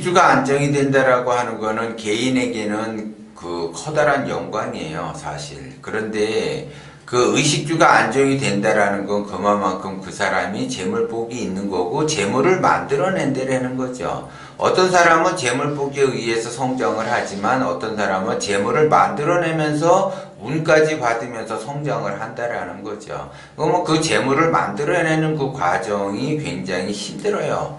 의식주가 안정이 된다라고 하는 거는 개인에게는 그 커다란 영광이에요, 사실. 그런데 그 의식주가 안정이 된다라는 건 그만큼 그 사람이 재물복이 있는 거고 재물을 만들어낸다라는 거죠. 어떤 사람은 재물복에 의해서 성장을 하지만 어떤 사람은 재물을 만들어내면서 운까지 받으면서 성장을 한다라는 거죠. 그러면 그 재물을 만들어내는 그 과정이 굉장히 힘들어요.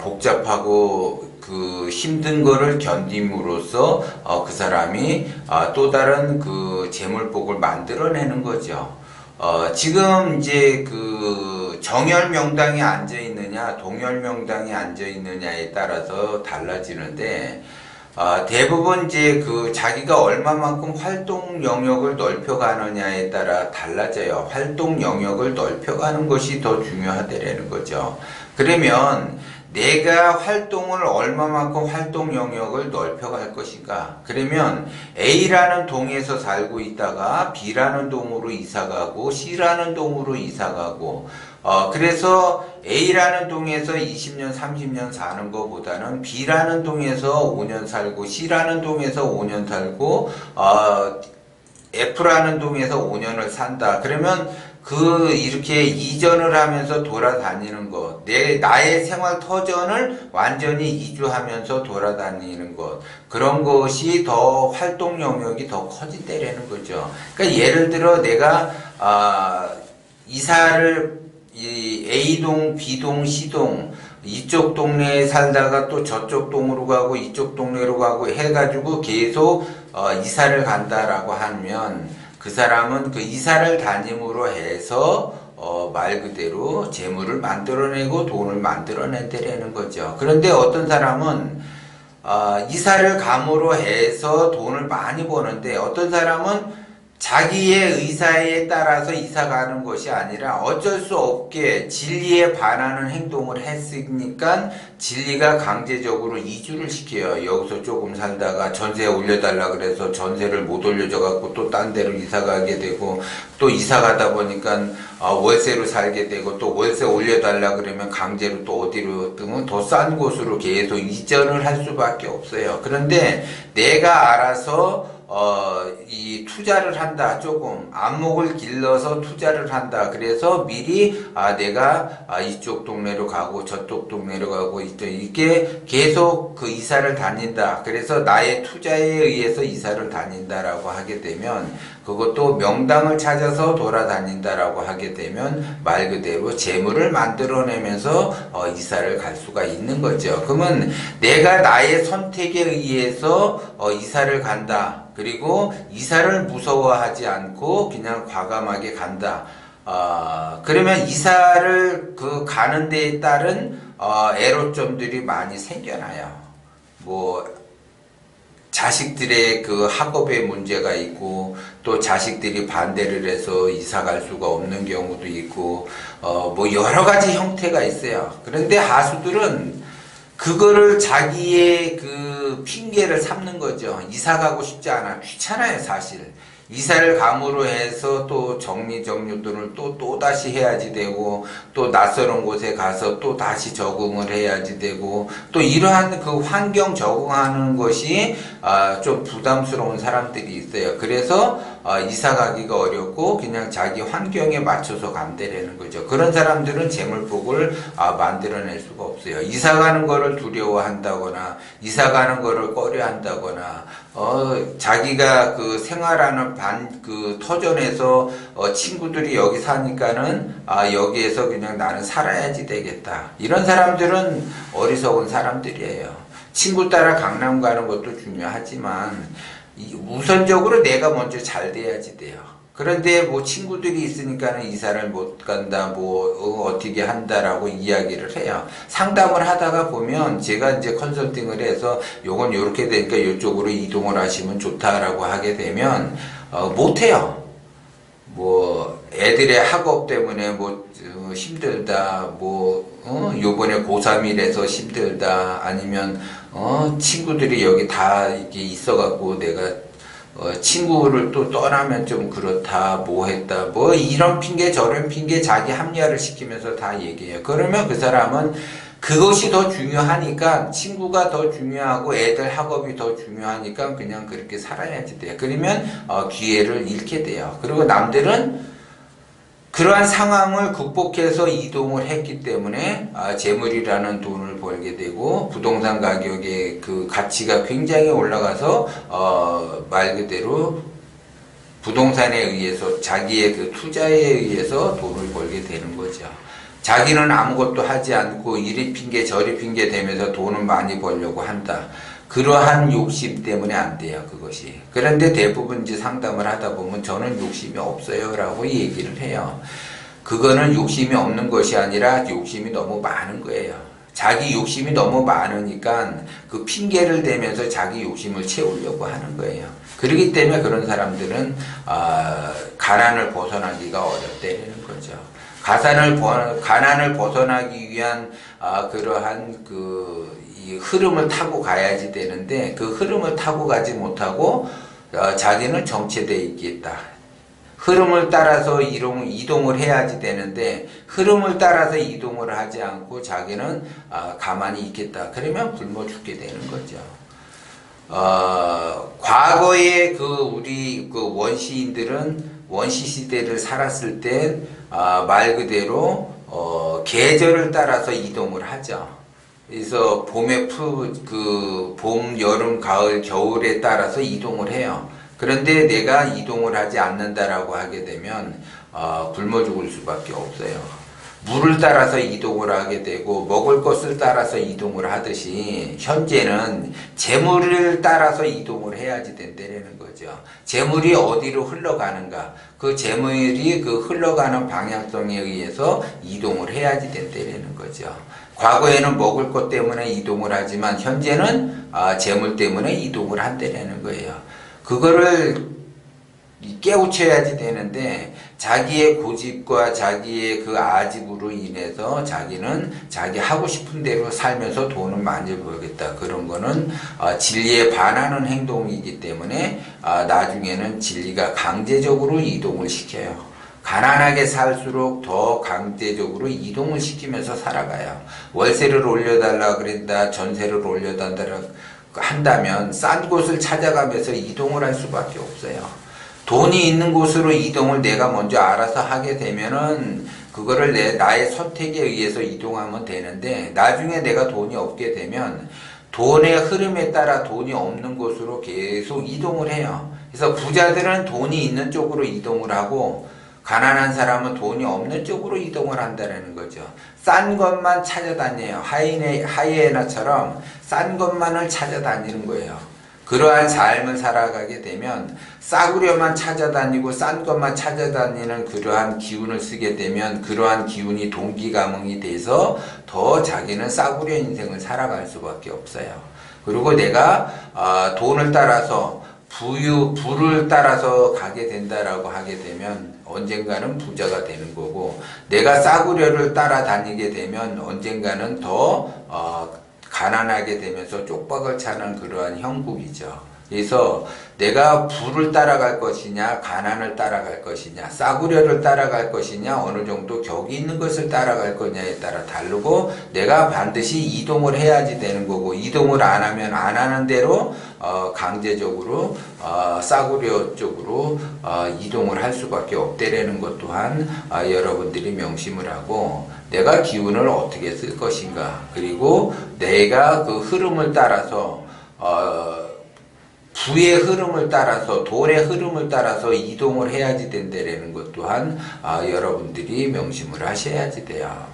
복잡하고 그 힘든 거를 견딤으로써 그 사람이 또 다른 그 재물복을 만들어내는 거죠. 지금 이제 그 정열 명당에 앉아 있느냐 동열 명당에 앉아 있느냐에 따라서 달라지는데 대부분 이제 그 자기가 얼마만큼 활동 영역을 넓혀가느냐에 따라 달라져요. 활동 영역을 넓혀가는 것이 더 중요하다라는 거죠. 그러면 내가 활동을 얼마만큼 활동 영역을 넓혀갈 것인가. 그러면 A라는 동에서 살고 있다가 B라는 동으로 이사가고 C라는 동으로 이사가고 그래서 A라는 동에서 20년 30년 사는 것보다는 B라는 동에서 5년 살고 C라는 동에서 5년 살고 F라는 동에서 5년을 산다. 그러면 이렇게 이전을 하면서 돌아다니는 것, 나의 생활 터전을 완전히 이주하면서 돌아다니는 것, 그런 것이 더 활동 영역이 더 커진다라는 거죠. 그러니까 예를 들어 내가, 이사를, A동, B동, C동, 이쪽 동네에 살다가 또 저쪽 동으로 가고 이쪽 동네로 가고 해가지고 계속, 이사를 간다라고 하면, 그 사람은 그 이사를 다님으로 해서 말 그대로 재물을 만들어내고 돈을 만들어낸다라는 거죠. 그런데 어떤 사람은 이사를 감으로 해서 돈을 많이 버는데 어떤 사람은 자기의 의사에 따라서 이사 가는 것이 아니라 어쩔 수 없게 진리에 반하는 행동을 했으니까 진리가 강제적으로 이주를 시켜요. 여기서 조금 살다가 전세 올려달라 그래서 전세를 못 올려줘 갖고 또 딴 데로 이사 가게 되고 또 이사 가다 보니까 월세로 살게 되고 또 월세 올려달라 그러면 강제로 또 어디로 뜨면 더 싼 곳으로 계속 이전을 할 수밖에 없어요. 그런데 내가 알아서 이 투자를 한다. 조금 안목을 길러서 투자를 한다. 그래서 미리 내가 이쪽 동네로 가고 저쪽 동네로 가고 이렇게 계속 그 이사를 다닌다. 그래서 나의 투자에 의해서 이사를 다닌다라고 하게 되면 그것도 명당을 찾아서 돌아다닌다라고 하게 되면 말 그대로 재물을 만들어내면서 이사를 갈 수가 있는 거죠. 그러면 내가 나의 선택에 의해서 이사를 간다. 그리고 이사를 무서워하지 않고 그냥 과감하게 간다. 그러면 이사를 가는 데에 따른 애로점들이 많이 생겨나요. 자식들의 그 학업에 문제가 있고 또 자식들이 반대를 해서 이사 갈 수가 없는 경우도 있고 여러 가지 형태가 있어요. 그런데 하수들은 그거를 자기의 그 핑계를 삼는 거죠. 이사 가고 싶지 않아. 귀찮아요, 사실. 이사를 감으로 해서 또 정리정돈을 또 다시 해야지 되고 또 낯설은 곳에 가서 또 다시 적응을 해야지 되고 또 이러한 그 환경 적응하는 것이 좀 부담스러운 사람들이 있어요. 그래서 이사 가기가 어렵고 그냥 자기 환경에 맞춰서 간다라는 거죠. 그런 사람들은 재물복을 만들어낼 수가 없어요. 이사 가는 거를 두려워한다거나 이사 가는 거를 꺼려한다거나 자기가 그 생활하는 그 터전에서 친구들이 여기 사니까는 여기에서 그냥 나는 살아야지 되겠다. 이런 사람들은 어리석은 사람들이에요. 친구 따라 강남 가는 것도 중요하지만 우선적으로 내가 먼저 잘 돼야지 돼요. 그런데 친구들이 있으니까는 이사를 못 간다, 어떻게 한다라고 이야기를 해요. 상담을 하다가 보면 제가 이제 컨설팅을 해서 요건 요렇게 되니까 요쪽으로 이동을 하시면 좋다라고 하게 되면, 못해요. 애들의 학업 때문에 힘들다, 요번에 고3이라서 힘들다, 아니면, 친구들이 여기 다 이렇게 있어갖고 내가 친구를 또 떠나면 좀 그렇다, 했다, 이런 핑계 저런 핑계 자기 합리화를 시키면서 다 얘기해요. 그러면 그 사람은 그것이 더 중요하니까 친구가 더 중요하고 애들 학업이 더 중요하니까 그냥 그렇게 살아야지 돼요. 그러면 기회를 잃게 돼요. 그리고 남들은 그러한 상황을 극복해서 이동을 했기 때문에 재물이라는 돈을 벌게 되고 부동산 가격의 그 가치가 굉장히 올라가서 말 그대로 부동산에 의해서 자기의 그 투자에 의해서 돈을 벌게 되는 거죠. 자기는 아무것도 하지 않고 이리 핑계 저리 핑계 대면서 돈을 많이 벌려고 한다. 그러한 욕심 때문에 안 돼요, 그것이. 그런데 대부분 이제 상담을 하다 보면 저는 욕심이 없어요 라고 얘기를 해요. 그거는 욕심이 없는 것이 아니라 욕심이 너무 많은 거예요. 자기 욕심이 너무 많으니까 그 핑계를 대면서 자기 욕심을 채우려고 하는 거예요. 그렇기 때문에 그런 사람들은 가난을 벗어나기가 어렵다는 거죠. 가난을 벗어나기 위한 그러한 이 흐름을 타고 가야지 되는데 그 흐름을 타고 가지 못하고 자기는 정체되어 있겠다. 흐름을 따라서 이동을 해야지 되는데 흐름을 따라서 이동을 하지 않고 자기는 가만히 있겠다. 그러면 굶어 죽게 되는 거죠. 과거에 우리 원시인들은 원시 시대를 살았을 때 말 그대로 계절을 따라서 이동을 하죠. 그래서 봄, 여름, 가을, 겨울에 따라서 이동을 해요. 그런데 내가 이동을 하지 않는다라고 하게 되면 굶어 죽을 수밖에 없어요. 물을 따라서 이동을 하게 되고 먹을 것을 따라서 이동을 하듯이 현재는 재물을 따라서 이동을 해야지 된다는 거죠. 재물이 어디로 흘러가는가, 그 재물이 그 흘러가는 방향성에 의해서 이동을 해야지 된다는 거죠. 과거에는 먹을 것 때문에 이동을 하지만 현재는 재물 때문에 이동을 한다는 거예요. 그거를 깨우쳐야지 되는데 자기의 고집과 자기의 그 아집으로 인해서 자기는 자기 하고 싶은 대로 살면서 돈을 많이 벌겠다. 그런 거는 진리에 반하는 행동이기 때문에 나중에는 진리가 강제적으로 이동을 시켜요. 가난하게 살수록 더 강제적으로 이동을 시키면서 살아가요. 월세를 올려달라 그런다, 전세를 올려달라 한다면 싼 곳을 찾아가면서 이동을 할 수밖에 없어요. 돈이 있는 곳으로 이동을 내가 먼저 알아서 하게 되면은 그거를 나의 선택에 의해서 이동하면 되는데 나중에 내가 돈이 없게 되면 돈의 흐름에 따라 돈이 없는 곳으로 계속 이동을 해요. 그래서 부자들은 돈이 있는 쪽으로 이동을 하고 가난한 사람은 돈이 없는 쪽으로 이동을 한다는 거죠. 싼 것만 찾아다녀요. 하이에나처럼 싼 것만을 찾아다니는 거예요. 그러한 삶을 살아가게 되면 싸구려만 찾아다니고 싼 것만 찾아다니는 그러한 기운을 쓰게 되면 그러한 기운이 동기감흥이 돼서 더 자기는 싸구려 인생을 살아갈 수밖에 없어요. 그리고 내가 돈을 따라서 부를 따라서 가게 된다라고 하게 되면 언젠가는 부자가 되는 거고 내가 싸구려를 따라다니게 되면 언젠가는 더 가난하게 되면서 쪽박을 차는 그러한 형국이죠. 그래서 내가 부를 따라갈 것이냐 가난을 따라갈 것이냐 싸구려를 따라갈 것이냐 어느 정도 격이 있는 것을 따라갈 거냐에 따라 다르고 내가 반드시 이동을 해야지 되는 거고 이동을 안 하면 안 하는 대로 강제적으로 싸구려 쪽으로 이동을 할 수밖에 없다라는 것 또한 여러분들이 명심을 하고 내가 기운을 어떻게 쓸 것인가 그리고 내가 그 흐름을 따라서 부의 흐름을 따라서 돈의 흐름을 따라서 이동을 해야지 된다라는 것 또한 여러분들이 명심을 하셔야지 돼요.